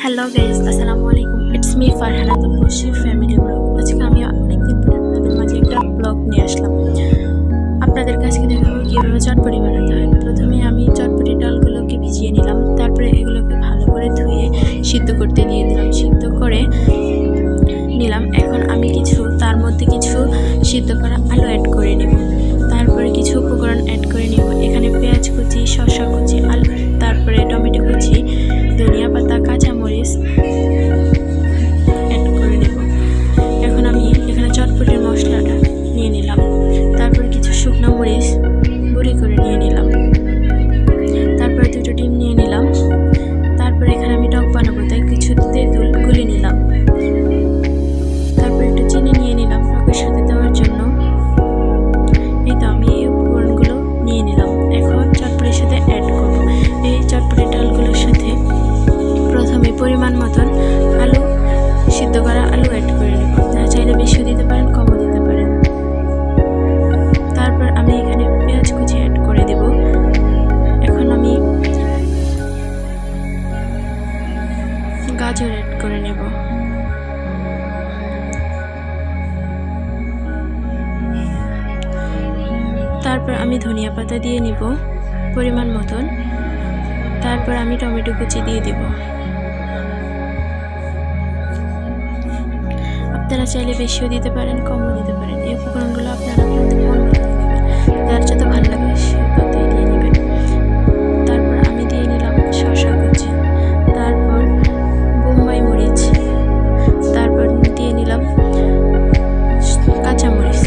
Hello guys, আসসালামু আলাইকুম। It's me Farhana Taposhi family vlog. আজকে আমি অনেকদিন পরে আপনাদের মাঝে একটা ব্লগ নিয়ে আসলাম। আপনাদের কাছে দেখাবো কীভাবে চটপটি বানাতে হয়। প্রথমে আমি চটপটি ডালগুলোকে ভিজিয়ে নিলাম, তারপরে এগুলোকে ভালো করে ধুয়ে সিদ্ধ করতে দিয়ে দিলাম। সিদ্ধ করে নিলাম। এখন আমি তার মধ্যে কিছু সিদ্ধ করা আলু অ্যাড করে নেব, তারপরে কিছু উপকরণ অ্যাড করে নেব। এখানে পেঁয়াজ কুচি, শসা কুচি, আলু, তারপরে টমেটো কুচি, ধনিয়া পাতা, কাঁচামরিচ অ্যাড করে নেব। এখন আমি এখানে চটপটির মশলাটা নিয়ে নিলাম, তারপর কিছু শুকনো মরিচ গুঁড়ি করে নিয়ে নিলাম, তারপরে দুটো ডিম নিয়ে নিলাম। তারপর এখানে আমি টক বানাবো, তাই কিছু তেঁতুল গুলে নিলাম। তারপর একটু চিনি নিয়ে নিলাম টকের সাথে দেওয়ার জন্য। এই তো আমি এই উপকরণগুলো নিয়ে নিলাম। এখন চটপটির সাথে অ্যাড করব। এই চটপটির ডালগুলোর সাথে প্রথমে পরিমাণ মতন সিদ্ধ করা আলু অ্যাড করে নেব। আপনারা চাইলে বেশিও দিতে পারেন, কমও দিতে পারেন। তারপর আমি এখানে পেঁয়াজ কুচি অ্যাড করে দেব। এখন আমি গাজর অ্যাড করে নেব। তারপর আমি ধনিয়া পাতা দিয়ে নিব পরিমাণ মতন। তারপর আমি টমেটো কুচি দিয়ে দিব। আপনারা চাইলে বেশিও দিতে পারেন, কমও দিতে পারেন। এই উপকরণগুলো আপনারা আপনাদের মন মতো দিবেন, যার যত ভালো লাগে সে ততই দিয়ে নেবেন। তারপর আমি দিয়ে নিলাম শসা কুচি, তারপর বোম্বাই মরিচ, তারপর দিয়ে নিলাম কাঁচামরিচ।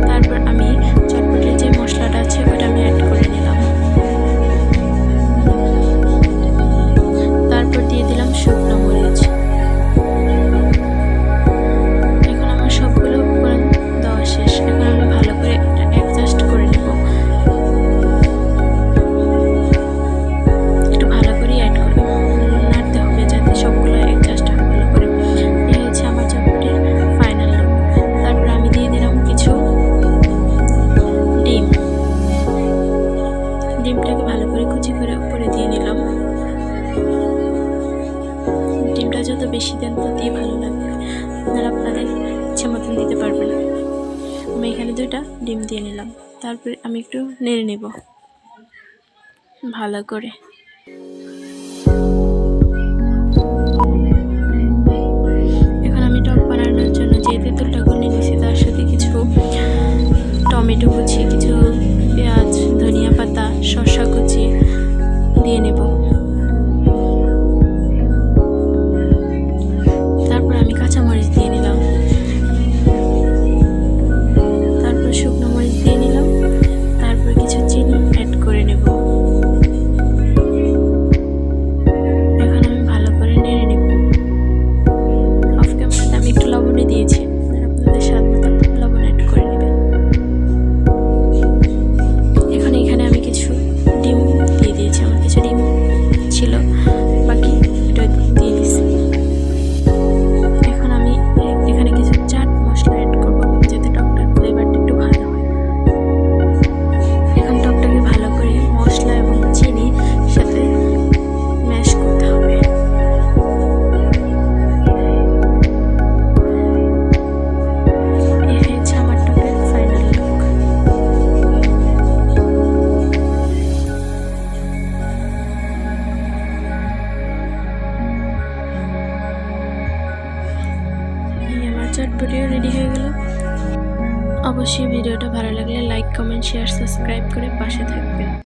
তারপর আমি চটপটির যে মশলাটা আছে ওটা আমি অ্যাড করে নিলাম। তারপর দিয়ে দিলাম শুকনো মরিচ। এখন আমার সবগুলো উপকরণ দেওয়া শেষ। এখন আমি ভালো করে এটা অ্যাডজাস্ট করে নেব। একটু ভালো করে অ্যাড করে নাড়তে হবে যাতে সবগুলো অ্যাডজাস্ট হয় ভালো করে। এই হচ্ছে আমার চটপটির ফাইনাল লুক। তারপর আমি দিয়ে দিলাম কিছু ডিম। ডিমটাকে ভালো করে কুচি করে উপরে দিয়ে নিলাম। ডিমটা যত বেশি দেন ততই ভালো লাগবে। আপনারা আপনাদের ইচ্ছে মতন দিতে পারবেন। আমি এখানে 2টা ডিম দিয়ে নিলাম। তারপরে আমি একটু নেড়ে নেব ভালো করে। এখন আমি টক বানানোর জন্য যে তেঁতুলটা গুলে নিয়েছি তার সাথে কিছু টমেটো কুচি, কিছু পেঁয়াজ, ধনিয়া পাতা, শসা কুচি দিয়ে নেব। তারপর আমি কাঁচামরিচ দিয়ে নিলাম, তারপর শুকনো মরিচ দিয়ে নিলাম, তারপর কিছু চিনি অ্যাড করে নেব। এখন আমি ভালো করে নেড়ে নেব। অফ ক্যামেরাতে আমি একটু লবণে দিয়েছি, আপনাদের স্বাদ মতো লবণ অ্যাড করে নেবেন। এখন এখানে আমি কিছু ডিম দিয়ে দিয়েছি। আমার কিছু ডিম ছিল বাকি, এটা দিয়ে দিয়েছি। এখন আমি এখানে কিছু চাট মশলা অ্যাড করব যাতে টকটার ফ্লেভারটা একটু ভালো হয়। এখন টকটাকে ভালো করে মশলা এবং চিনি সাথে ম্যাশ করতে হবে। এই হচ্ছে আমার টকের ফাইনাল লুক। আমার চটপটিও রেডি হয়ে গেল। অবশ্যই ভিডিওটা ভালো লাগলে লাইক, কমেন্ট, শেয়ার, সাবস্ক্রাইব করে পাশে থাকবেন।